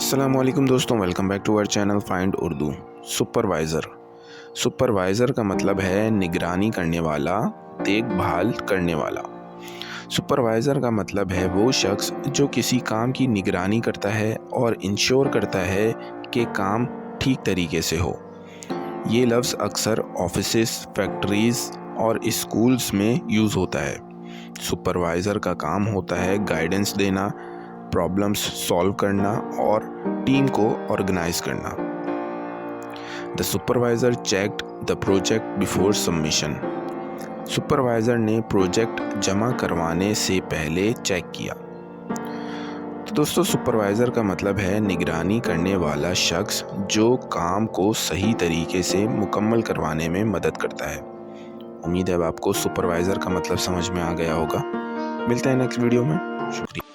अस्सलाम वालेकुम दोस्तों, welcome back to our channel find Urdu. Supervisor का मतलब है निगरानी करने वाला, देखभाल करने वाला। सुपरवाइज़र का मतलब है वो शख्स जो किसी काम की निगरानी करता है और इंश्योर करता है कि काम ठीक तरीके से हो। ये लफ्ज़ अक्सर ऑफिसेस, फैक्ट्रीज़ और स्कूल्स में यूज़ होता है। सुपरवाइज़र का काम होता है गाइडेंस देना, प्रॉब्लम्स सॉल्व करना और टीम को ऑर्गेनाइज करना। The supervisor checked the project before submission. Supervisor ने प्रोजेक्ट जमा करवाने से पहले चेक किया। तो दोस्तों, सुपरवाइज़र का मतलब है निगरानी करने वाला शख्स जो काम को सही तरीके से मुकम्मल करवाने में मदद करता है। उम्मीद है अब आपको सुपरवाइज़र का मतलब समझ में आ गया होगा। मिलते हैं नेक्स्ट वीडियो में। शुक्रिया।